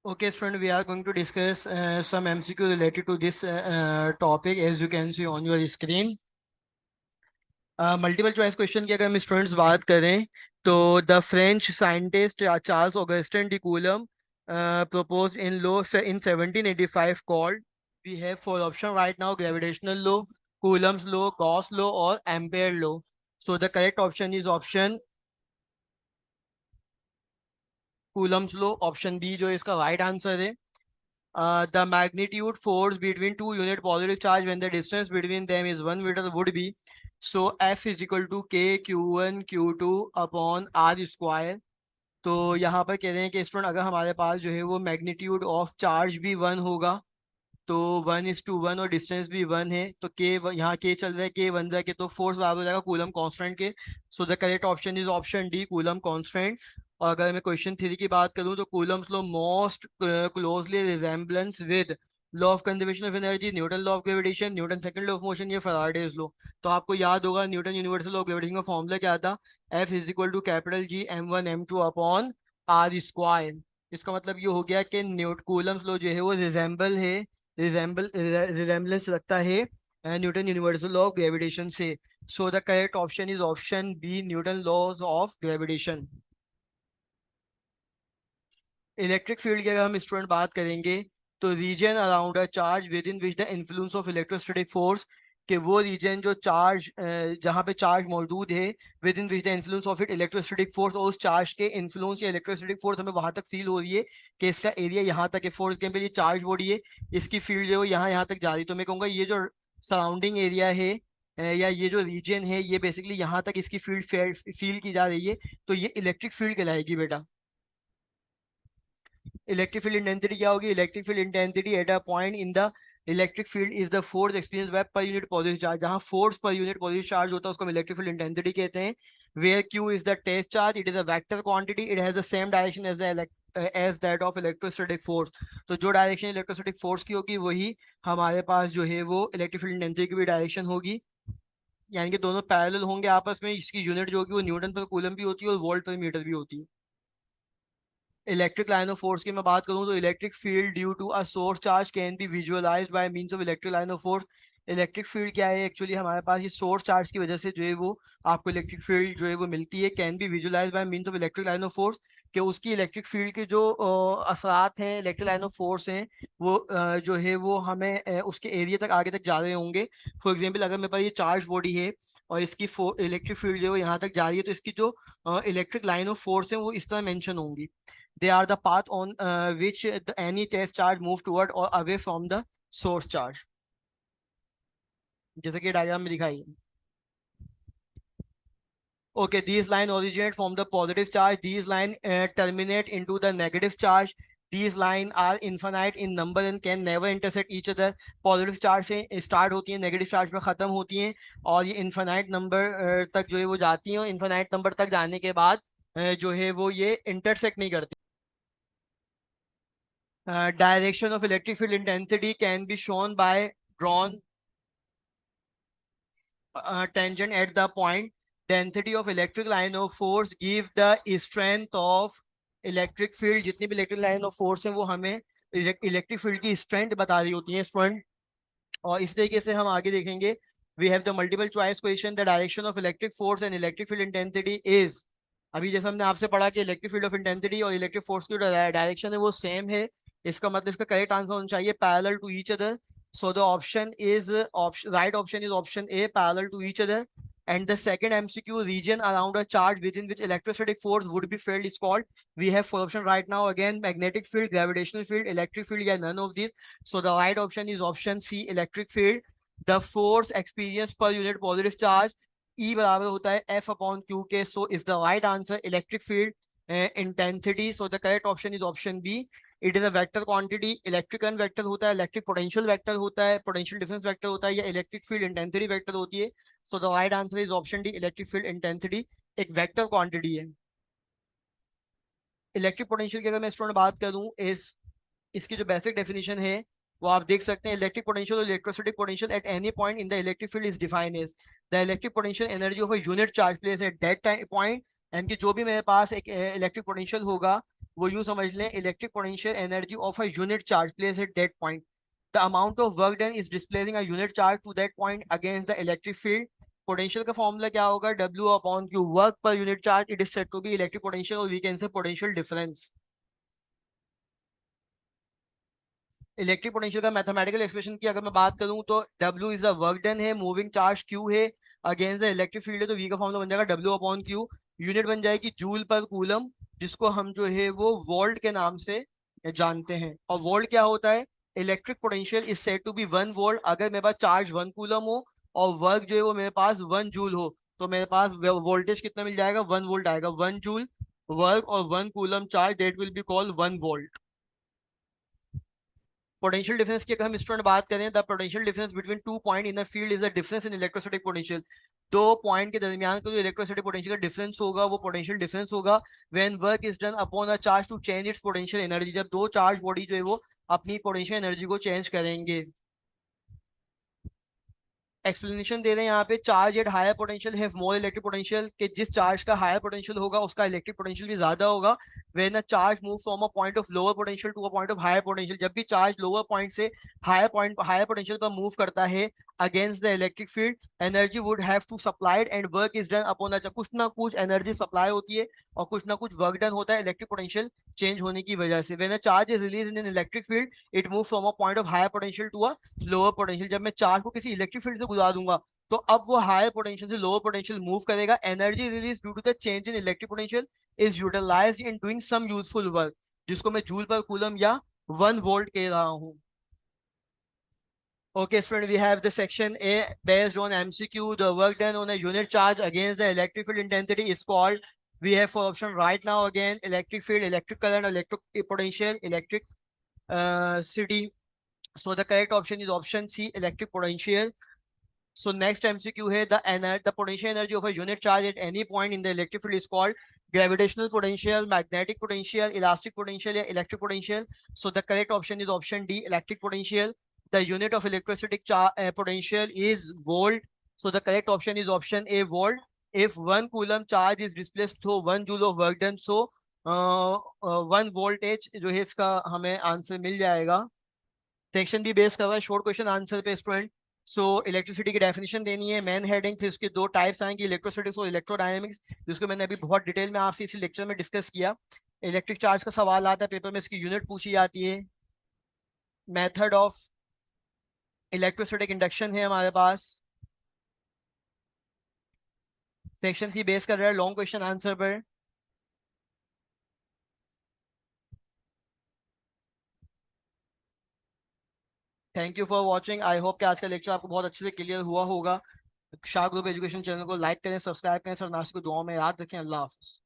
Okay, student, we are going to discuss some MCQ related to this topic, as you can see on your screen. Multiple choice question की अगर हम students बात करें तो the French scientist Charles Augustin de coulomb proposed in law in 1785 called, we have four options right now: gravitational law, Coulomb's law, Gauss law, or Ampere law. So the correct option is option Coulomb's law, option B जो इसका right answer है. The magnitude force between two unit positive charge when the distance between them is 1 meter would be, so F is equal to K Q1 Q2 upon R square. तो यहाँ पर कह रहे हैं कि स्टूडेंट अगर हमारे पास जो है वो मैग्नीट्यूड ऑफ चार्ज भी 1 होगा तो 1:1 और डिस्टेंस भी 1 है तो के यहाँ के चल रहा है के 1 जाके तो फोर्स बराबर हो जाएगा Coulomb constant K. So the correct option is option D, Coulomb constant. और अगर मैं क्वेश्चन 3 की बात करूँ तो Coulomb's law most closely resemblance with law of conservation of energy, Newton law of gravitation, Newton second law of motion, या Faraday's law. तो आपको याद होगा Newton universal law of gravitation का फॉर्मूला क्या था? F is equal to capital G m1 m2 upon R square. इसका मतलब ये हो गया कि कूलम्स लॉ जो है वो रिजेम्बलेंस रखता है Newton universal law of gravitation से. So the correct option is option B, Newton laws of gravitation. Electric field की अगर हम स्टूडेंट बात करेंगे तो region around a charge within which the influence of electrostatic force, कि वो reason जो चार्ज जहाँ पे चार्ज मौजूद है with in which the influence of it electrostatic force, और उस चार्ज के इन्फ्लुएंस या इलेक्ट्रोस्टैटिक फोर्स हमें वहां तक फील हो रही है कि इसका एरिया यहाँ तक है. फॉर एग्जाम्पल ये चार्ज बॉडी है, इसकी फील्ड जो है यहाँ यहाँ तक जा रही है, तो मैं कहूँगा ये जो सराउंडिंग एरिया है या ये जो रीजन है ये बेसिकली यहाँ तक इसकी फील्ड फील की जा रही है, तो ये इलेक्ट्रिक फील्ड कहलाएगी बेटा. इलेक्ट्रिक फील्ड इंटेंसिटी क्या होगी? Electric field intensity at a point in the electric field is the force experience by per unit positive charge. जहां force per unit positive charge होता है उसको हम इलेक्ट्रिक फील्ड इंटेंसिटी कहते हैं. Where q is the test charge, it is a vector quantity, it has the same direction as that of electrostatic force. तो जो direction electrostatic force की होगी वही हमारे पास जो है वो इलेक्ट्रिक फील्ड इंटेंसिटी की भी डायरेक्शन होगी. यानी कि दोनों पैरेलल होंगे आपस में. इसकी यूनिट जो होगी वो न्यूटन पर कूलम भी होती है और वोल्ट पर मीटर भी होती है. इलेक्ट्रिक लाइन ऑफ फोर्स की मैं बात करूं तो electric field due to a source charge can be visualised by means of electric line of force. Electric field क्या है एक्चुअली? हमारे पास ये सोर्स चार्ज की वजह से जो है वो आपको इलेक्ट्रिक फील्ड जो है वो मिलती है. Can be visualised by means of electric line of force, कि उसकी इलेक्ट्रिक फील्ड के जो असरात हैं इलेक्ट्रिक लाइन ऑफ फोर्स हैं वो जो है वो हमें उसके एरिया तक आगे तक जा रहे होंगे. फॉर एग्जाम्पल अगर मेरे पास ये चार्ज बॉडी है और इसकी इलेक्ट्रिक फील्ड जो है यहाँ तक जा रही है तो इसकी जो इलेक्ट्रिक लाइन ऑफ फोर्स है वो इस तरह मेंशन होंगी. They are the path on which any test charge move toward or away from the source charge. जैसे कि डायग्राम में दिखाई है. Okay, these line originate from the positive charge. These line terminate into the negative charge. These line are infinite in number and can never intersect each other. Positive charge से start होती हैं, negative charge में ख़त्म होती हैं और ये infinite number तक जो है वो जाती हैं. और infinite number तक जाने के बाद जो है वो ये intersect नहीं करती. Direction of electric field intensity can be shown by drawn tangent at the point. Density of electric line of force give the strength of electric field. जितनी भी electric line of force है वो हमें electric field की strength बता रही होती है स्टूडेंट. और इस तरीके से हम आगे देखेंगे. We have the multiple choice question. The direction of electric force and electric field intensity is, अभी जैसे हमने आपसे पढ़ा कि इलेक्ट्रिक फील्ड ऑफ इंटेंसिटी और इलेक्ट्रिक फोर्स की डायरेक्शन है वो सेम है. इसका मतलब इसका करेक्ट आंसर होना चाहिए parallel to each other. So the option is right option is option A, parallel to each other. And the second MCQ, region around a charge within which electrostatic force would be felt is called. We have four options right now. Again, magnetic field, gravitational field, electric field, yeah, none of these. So the right option is option C, electric field. The force experienced per unit positive charge E बराबर होता है F upon Q के. So is the right answer electric field intensity. So the correct option is option B. It is a vector quantity. Electric current vector होता है, electric potential vector होता है, potential difference vector होता है, या electric field intensity vector होती है. So the right answer is option D, electric field intensity एक वेक्टर क्वांटिटी है. इलेक्ट्रिक पोटेंशियल की अगर मैं स्टूडेंट बात करूं इसकी जो बेसिक डेफिनेशन है वो आप देख सकते हैं. इलेक्ट्रिक पोटेंशियल और electrostatic potential at any point in the electric field is defined as the electric potential energy of a unit charge place at that time point. यानी कि जो भी मेरे पास एक इलेक्ट्रिक पोटेंशियल होगा वो यूं समझ लें, electric potential energy of a unit charge place at that point, the amount of work done is displacing a unit charge to that point against the electric field. Potential का formula क्या होगा? W upon Q, work per unit charge, it is said to be electric potential, और we can say potential difference. Electric potential का mathematical expression की अगर मैं बात करूं तो W is the work done है, मूविंग चार्ज Q है, अगेंस्ट द इलेक्ट्रिक फील्ड है, तो V का फॉर्मूला बन जाएगा W अपॉन Q। यूनिट बन जाएगी जूल पर कूलम, जिसको हम जो है वो वोल्ट के नाम से जानते हैं। और वोल्ट क्या होता है? Electric potential is said to be 1 volt, अगर मेरे पास चार्ज 1 कूलम हो और वर्क जो है वो मेरे पास 1 जूल हो, तो मेरे पास वोल्टेज कितना मिल जाएगा? 1 वोल्ट आएगा। 1 जूल वर्क और 1 coulomb charge, that will be called 1 volt. Potential difference की अगर हम स्टूडेंट बात करें, the potential difference between two point in a field is the difference in electrostatic potential. दो पॉइंट के दरमियान का जो इलेक्ट्रोस्टैटिक पोटेंशियल का डिफरेंस होगा वो पोटेंशियल डिफरेंस होगा। When work is done upon a charge to change its potential energy, जब दो चार्ज बॉडी जो है वो अपनी पोटेंशियल एनर्जी को चेंज करेंगे। एक्सप्लेनेशन दे रहे हैं यहाँ पे, charge at higher potential have more electric potential, कि जिस चार्ज का हायर पोटेंशियल होगा उसका इलेक्ट्रिक पोटेंशियल भी ज्यादा होगा। When a charge move from a point of lower potential to a point of higher potential, जब भी चार्ज लोअर पॉइंट से हायर पोटेंशियल पर मूव करता है against the electric field, energy would have to supplied and work is done upon the, कुछ ना कुछ energy supply होती है और कुछ ना कुछ वर्क डन होता है इलेक्ट्रिक पोटेंशियल चेंज होने की वजह से। When a charge is release in an electric field, it move from a point of higher potential to a lower potential, जब मैं चार्ज को किसी इलेक्ट्रिक फील्ड से गुजार दूंगा तो अब वो हायर पोटेंशियल से लोअर पोटेंशियल मूव करेगा। Energy release due to the change in electric potential is utilised in doing some useful work, जिसको मैं जूल पर कूलम या 1 वोल्ट कह रहा हूं। Okay, student, we have the section A based on MCQ. The work done on a unit charge against the electric field intensity is called. We have four options right now. Again, electric field, electric current, electric potential, electric city. So the correct option is option C, electric potential. So next MCQ है, the potential energy of a unit charge at any point in the electric field is called gravitational potential, magnetic potential, elastic potential, या electric potential. So the correct option is option D, electric potential. The unit of electrostatic potential is volt. So the correct option is option A, volt. If 1 coulomb charge is displaced through 1 joule of work done, so 1 voltage जो है इसका हमें answer मिल जाएगा। Section भी base कर रहा है short question answer पे स्टूडेंट। सो इलेक्ट्रिसिटी की डेफिनेशन देनी है, मेन हेडिंग, फिर उसके दो टाइप्स आएंगे, इलेक्ट्रोस्टैटिक्स और इलेक्ट्रोडायनेमिक्स, जिसको मैंने अभी बहुत डिटेल में आपसे इसी लेक्चर में डिस्कस किया। इलेक्ट्रिक चार्ज का सवाल आता है पेपर में, इसकी यूनिट पूछी जाती है। मेथड ऑफ इलेक्ट्रोस्टैटिक इंडक्शन है हमारे पास। सेक्शन सी बेस कर रहा है लॉन्ग क्वेश्चन आंसर पर। Thank you for watching. I hope कि आज का लेक्चर आपको बहुत अच्छे से क्लियर हुआ होगा। शाह ग्रुप एजुकेशन चैनल को लाइक करें, सब्सक्राइब करें, सर नाश को दुआओं में याद रखें। अल्लाह हाफिज़।